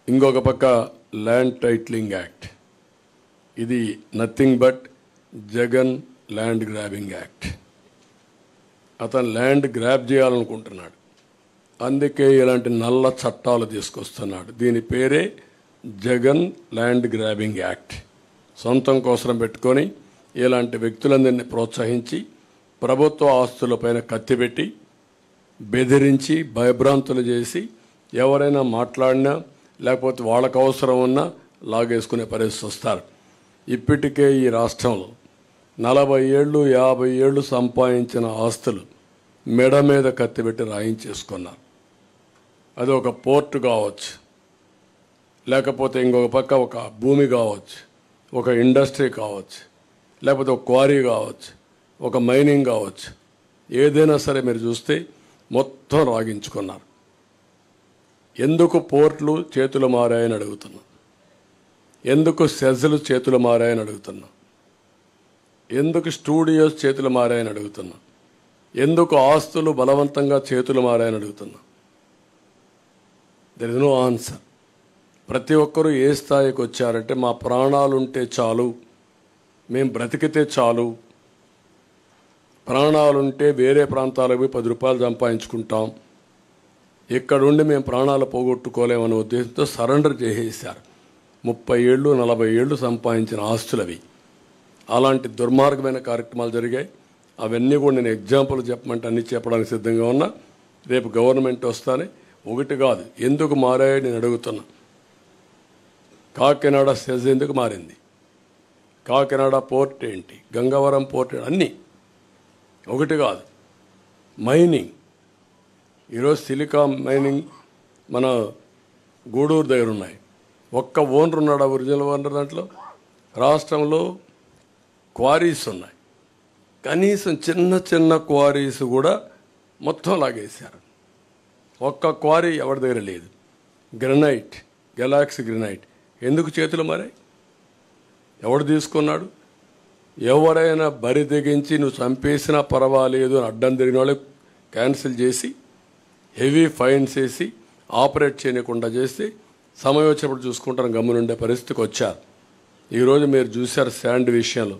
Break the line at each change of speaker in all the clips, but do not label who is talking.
ఇంకొక పక్క land titling act. ఇది nothing but Jagan land grabbing act. అతను ల్యాండ్ గ్రాబ్ చేయాలనుకుంటున్నాడు, అందుకే ఇలాంటి నల్ల చట్టాలు తీసుకొస్తున్నాడు. దీని పేరే జగన్ ల్యాండ్ గ్రాబింగ్ యాక్ట్. సొంతం కోసం పెట్టుకొని ఇలాంటి వ్యక్తులందరినీ ప్రోత్సహించి ప్రభుత్వ ఆస్తులపైన కత్తిపెట్టి బెదిరించి భయభ్రాంతులు చేసి ఎవరైనా మాట్లాడినా లేకపోతే వాళ్ళకు అవసరం ఉన్నా లాగేసుకునే పరిస్థితి వస్తారు. ఇప్పటికే ఈ రాష్ట్రంలో 40 ఏళ్ళు 50 ఏళ్ళు సంపాదించిన ఆస్తులు మెడ మీద కత్తిపెట్టి రాయించేసుకున్నారు. అది ఒక పోర్టు కావచ్చు, లేకపోతే ఇంకొక పక్క ఒక భూమి కావచ్చు, ఒక ఇండస్ట్రీ కావచ్చు, లేకపోతే ఒక క్వారీ కావచ్చు, ఒక మైనింగ్ కావచ్చు, ఏదైనా సరే మీరు చూస్తే మొత్తం రాగించుకున్నారు. ఎందుకు పోర్ట్లు చేతులు మారాయని అడుగుతున్నా, ఎందుకు సెజ్లు చేతులు మారాయని అడుగుతున్నా, ఎందుకు స్టూడియోస్ చేతులు మారాయని అడుగుతున్నా, ఎందుకు ఆస్తులు బలవంతంగా చేతులు మారాయని అడుగుతున్నా. There is no answer. ప్రతి ఒక్కరూ ఏ స్థాయికి వచ్చారంటే మా ప్రాణాలుంటే చాలు, మేము బ్రతికితే చాలు, ప్రాణాలుంటే వేరే ప్రాంతాలకు పోయి 10 రూపాయలు సంపాదించుకుంటాం, ఇక్కడుండి మేము ప్రాణాలు పోగొట్టుకోలేమనే ఉద్దేశంతో సరెండర్ చేసేసారు. 30 ఏళ్ళు 40 ఏళ్ళు సంపాదించిన ఆస్తులవి. అలాంటి దుర్మార్గమైన కార్యక్రమాలు జరిగాయి. అవన్నీ కూడా నేను ఎగ్జాంపుల్ చెప్పమంటే అన్ని చెప్పడానికి సిద్ధంగా ఉన్నా. రేపు గవర్నమెంట్ వస్తానే ఒకటి కాదు ఎందుకు మారాయో నేను అడుగుతున్నా. కాకినాడ సెజ్ ఎందుకు మారింది, కాకినాడ పోర్ట్ ఏంటి, గంగవరం పోర్ట్ అన్నీ ఒకటి కాదు. మైనింగ్ ఈరోజు సిలికా మైనింగ్ మన గూడూరు దగ్గర ఉన్నాయి. ఒక్క ఓనర్ ఉన్నాడు, ఒరిజినల్ ఓనర్. దాంట్లో రాష్ట్రంలో క్వారీస్ ఉన్నాయి, కనీసం చిన్న చిన్న క్వారీస్ కూడా మొత్తం లాగేశారు. ఒక్క క్వారీ ఎవరి దగ్గర లేదు. గ్రనైట్, గెలాక్సీ గ్రనైట్ ఎందుకు చేతులు మారాయి, ఎవడు తీసుకున్నాడు? ఎవరైనా బరి తెగించి నువ్వు చంపేసినా పర్వాలేదు అని అడ్డం తిరిగిన వాళ్ళకి క్యాన్సిల్ చేసి హెవీ ఫైన్స్ వేసి ఆపరేట్ చేయకుండా చేసి సమయం వచ్చినప్పుడు చూసుకుంటారు గమ్మునుండే పరిస్థితికి వచ్చారు. ఈరోజు మీరు చూశారు శాండ్ విషయంలో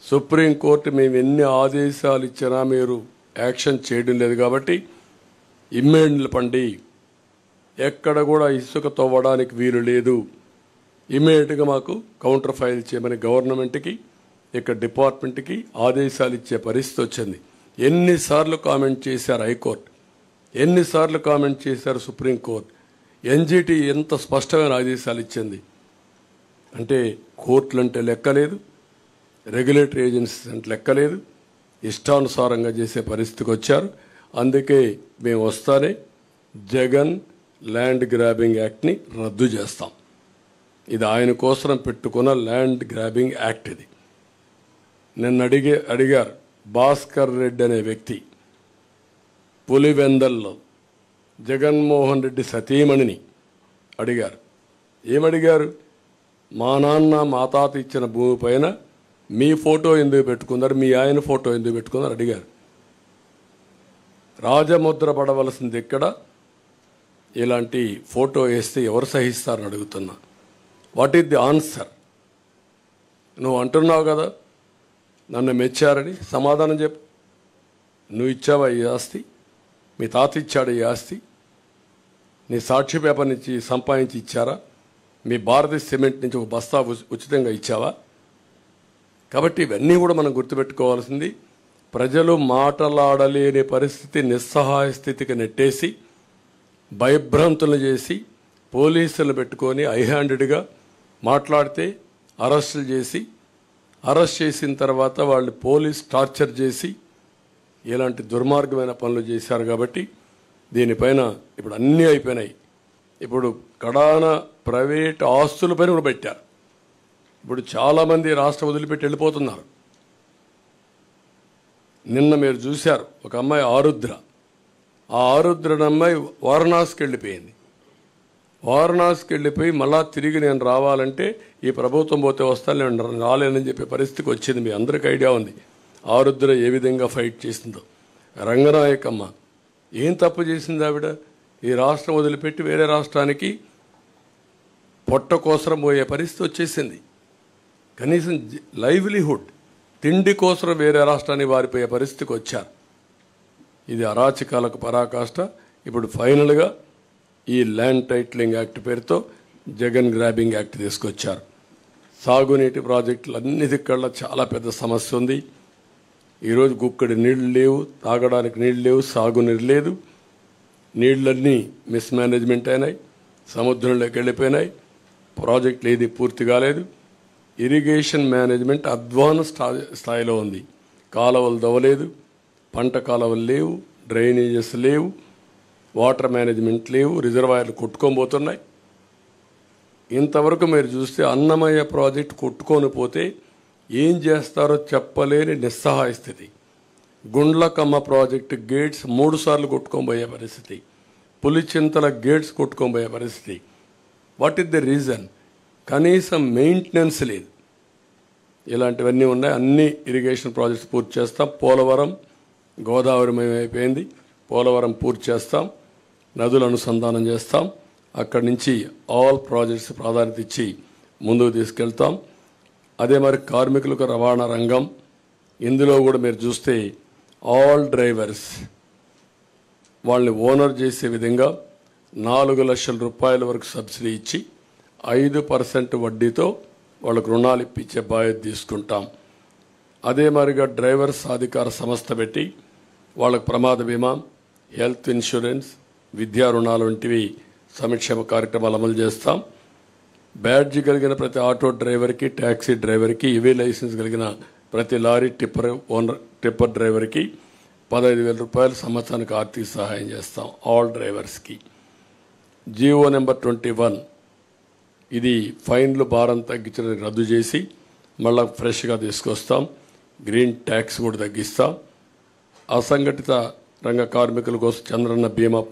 సుప్రీంకోర్టు మేము ఎన్ని ఆదేశాలు ఇచ్చినా మీరు యాక్షన్ చేయడం లేదు కాబట్టి ఇమ్మీడియట్ పండి, ఎక్కడ కూడా ఇసుక తవ్వడానికి వీలు లేదు, ఇమ్మీడియట్గా మాకు కౌంటర్ ఫైల్ చేయమని గవర్నమెంట్కి ఇక్కడ డిపార్ట్మెంట్కి ఆదేశాలు ఇచ్చే పరిస్థితి వచ్చింది. ఎన్నిసార్లు కామెంట్ చేశారు హైకోర్టు, ఎన్నిసార్లు కామెంట్ చేశారు సుప్రీంకోర్టు, ఎన్జిటి ఎంత స్పష్టమైన ఆదేశాలు ఇచ్చింది అంటే కోర్టులు అంటే లెక్కలేదు, రెగ్యులేటరీ ఏజెన్సీస్ అంటే లెక్కలేదు, ఇష్టానుసారంగా చేసే పరిస్థితికి వచ్చారు. అందుకే మేము వస్తానే జగన్ ల్యాండ్ గ్రాబింగ్ యాక్ట్ని రద్దు చేస్తాం. ఇది ఆయన కోసం పెట్టుకున్న ల్యాండ్ గ్రాబింగ్ యాక్ట్. ఇది నిన్న అడిగారు భాస్కర్ రెడ్డి అనే వ్యక్తి పులివెందల్లో జగన్మోహన్ రెడ్డి సతీమణిని అడిగారు. ఏమడిగారు? మా నాన్న మా తాత ఇచ్చిన భూమి పైన మీ ఫోటో ఎందుకు పెట్టుకున్నారు, మీ ఆయన ఫోటో ఎందుకు పెట్టుకున్నారు అడిగారు. రాజముద్ర పడవలసింది ఎక్కడ, ఇలాంటి ఫోటో వేస్తే ఎవరు సహిస్తారని అడుగుతున్నా. What is the answer? నువ్వు అంటున్నావు కదా నన్ను మెచ్చారని, సమాధానం చెప్పు. నువ్వు ఇచ్చావా ఈ ఆస్తి? మీ తాత ఇచ్చాడు ఈ ఆస్తి? నీ సాక్షి పేపర్ నుంచి సంపాదించి ఇచ్చారా? మీ భారతీయ సిమెంట్ నుంచి ఒక బస్తా ఉచితంగా ఇచ్చావా? కాబట్టి ఇవన్నీ కూడా మనం గుర్తుపెట్టుకోవాల్సింది. ప్రజలు మాటలాడలేని పరిస్థితి, నిస్సహాయ స్థితికి నెట్టేసి భయభ్రాంతులు చేసి పోలీసులు పెట్టుకొని హైహ్యాండెడ్గా మాట్లాడితే అరెస్టులు చేసి, అరెస్ట్ చేసిన తర్వాత వాళ్ళు పోలీస్ టార్చర్ చేసి ఇలాంటి దుర్మార్గమైన పనులు చేశారు. కాబట్టి దీనిపైన ఇప్పుడు అన్నీ అయిపోయినాయి. ఇప్పుడు కడాన ప్రైవేట్ ఆస్తులపైన కూడా పెట్టారు. ఇప్పుడు చాలామంది రాష్ట్రం వదిలిపెట్టి వెళ్ళిపోతున్నారు. నిన్న మీరు చూశారు ఒక అమ్మాయి ఆరుద్ర, ఆ ఆరుద్ర అమ్మాయి వారణాసికి వెళ్ళిపోయింది. వారణాసికి వెళ్ళిపోయి మళ్ళా తిరిగి నేను రావాలంటే ఈ ప్రభుత్వం పోతే వస్తాను, నేను రాలేనని చెప్పే పరిస్థితికి వచ్చింది. మీ అందరికీ ఐడియా ఉంది ఆరుద్ర ఏ విధంగా ఫైట్ చేసిందో. రంగనాయకమ్మ ఏం తప్పు చేసింది ఆవిడ? ఈ రాష్ట్రం వదిలిపెట్టి వేరే రాష్ట్రానికి పొట్ట కోసరం పోయే పరిస్థితి వచ్చేసింది. కనీసం లైవ్లీహుడ్, తిండి కోసం వేరే రాష్ట్రాన్ని వారిపోయే పరిస్థితికి వచ్చారు. ఇది అరాచకాలకు పరాకాష్ట. ఇప్పుడు ఫైనల్గా ఈ ల్యాండ్ టైటిలింగ్ యాక్ట్ పేరుతో జగన్ గ్రాబింగ్ యాక్ట్ తీసుకొచ్చారు. సాగునీటి ప్రాజెక్టులు అన్నిటికల్లా చాలా పెద్ద సమస్య ఉంది. ఈరోజు గుక్కడి నీళ్లు లేవు, తాగడానికి నీళ్లు లేవు, సాగునీరు లేదు. నీళ్లన్నీ మిస్మేనేజ్మెంట్ అయినాయి, సముద్రంలోకి వెళ్ళిపోయినాయి, ప్రాజెక్టులు ఏది పూర్తి కాలేదు. ఇరిగేషన్ మేనేజ్మెంట్ అడ్వాన్స్ స్థాయిలో ఉంది. కాలువలు దవ్వలేదు, పంట కాలువలు లేవు, డ్రైనేజెస్ లేవు, వాటర్ మేనేజ్మెంట్ లేవు, రిజర్వాయర్లు కొట్టుకోబోతున్నాయి. ఇంతవరకు మీరు చూస్తే అన్నమయ్య ప్రాజెక్టు కొట్టుకొని పోతే ఏం చేస్తారో చెప్పలేని నిస్సహాయ స్థితి. గుండ్లకమ్మ ప్రాజెక్టు గేట్స్ 3 సార్లు కొట్టుకొని పోయే పరిస్థితి, పులిచింతల గేట్స్ కొట్టుకొని పోయే పరిస్థితి. What is the reason? కనీసం మెయింటెనెన్స్ లేదు. ఇలాంటివన్నీ ఉన్నాయి. అన్ని ఇరిగేషన్ ప్రాజెక్ట్స్ పూర్తి చేస్తాం. పోలవరం గోదావరి అయిపోయింది, పోలవరం పూర్తి చేస్తాం, నదులు అనుసంధానం చేస్తాం. అక్కడి నుంచి ఆల్ ప్రాజెక్ట్స్ ప్రాధాన్యత ఇచ్చి ముందుకు తీసుకెళ్తాం. అదే మరి కార్మికులకు రవాణా రంగం, ఇందులో కూడా మీరు చూస్తే ఆల్ డ్రైవర్స్ వాళ్ళని ఓనర్ చేసే విధంగా 4 లక్షల రూపాయల వరకు సబ్సిడీ ఇచ్చి 5% వడ్డీతో వాళ్ళకు రుణాలు ఇప్పించే బాధ్యత తీసుకుంటాం. అదే మరిగా డ్రైవర్ సాధికార సంస్థ పెట్టి వాళ్ళకు ప్రమాద బీమా, హెల్త్ ఇన్సూరెన్స్, విద్యా రుణాలు వంటివి సంక్షేమ కార్యక్రమాలు అమలు చేస్తాం. బ్యాడ్జి కలిగిన ప్రతి ఆటో డ్రైవర్కి, ట్యాక్సీ డ్రైవర్కి, ఈవీ లైసెన్స్ కలిగిన ప్రతి లారీ టిప్పర్ డ్రైవర్కి 15,000 రూపాయలు సంవత్సరానికి ఆర్థిక సహాయం చేస్తాం ఆల్ డ్రైవర్స్కి. జీవో నెంబర్ 21 ఇది ఫైన్లు భారం తగ్గించడం రద్దు చేసి మళ్ళీ ఫ్రెష్గా తీసుకొస్తాం. గ్రీన్ ట్యాక్స్ కూడా తగ్గిస్తాం. అసంఘటిత రంగ కార్మికుల కోసం చంద్రన్న బీమా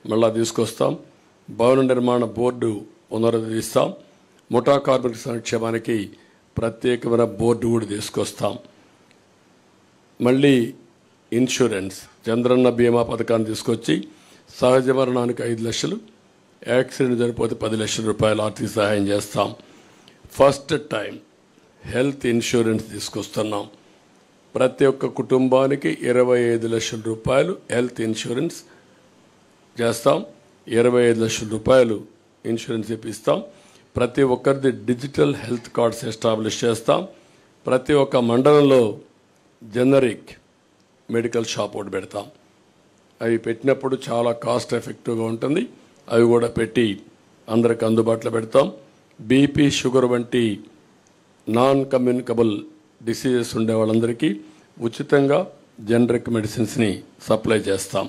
మళ్ళా తీసుకొస్తాం. భవన నిర్మాణ బోర్డు పునరుద్ధరిస్తాం. ముఠా కార్మికుల సంక్షేమానికి ప్రత్యేకమైన బోర్డు కూడా తీసుకొస్తాం. మళ్ళీ ఇన్సూరెన్స్ చంద్రన్న బీమా పథకాన్ని తీసుకొచ్చి సహజ మరణానికి 5 లక్షలు, యాక్సిడెంట్ జరిగిపోతే 10 లక్షల రూపాయలు ఆర్థిక సహాయం చేస్తాం. ఫస్ట్ టైం హెల్త్ ఇన్సూరెన్స్ తీసుకొస్తున్నాం. ప్రతి ఒక్క కుటుంబానికి 25 లక్షల రూపాయలు హెల్త్ ఇన్సూరెన్స్ చేస్తాం. 25 లక్షల రూపాయలు ఇన్సూరెన్స్ ఇప్పిస్తాం. ప్రతి ఒక్కరిది డిజిటల్ హెల్త్ కార్డ్స్ ఎస్టాబ్లిష్ చేస్తాం. ప్రతి ఒక్క మండలంలో జనరిక్ మెడికల్ షాప్ ఒకటి పెడతాం. అవి పెట్టినప్పుడు చాలా కాస్ట్ ఎఫెక్టివ్గా ఉంటుంది. అవి కూడా పెట్టి అందరికి అందుబాటులో పెడతాం. బీపీ, షుగర్ వంటి నాన్ కమ్యూనికబుల్ డిసీజెస్ ఉండే వాళ్ళందరికీ ఉచితంగా జనరిక్ మెడిసిన్స్ని సప్లై చేస్తాం.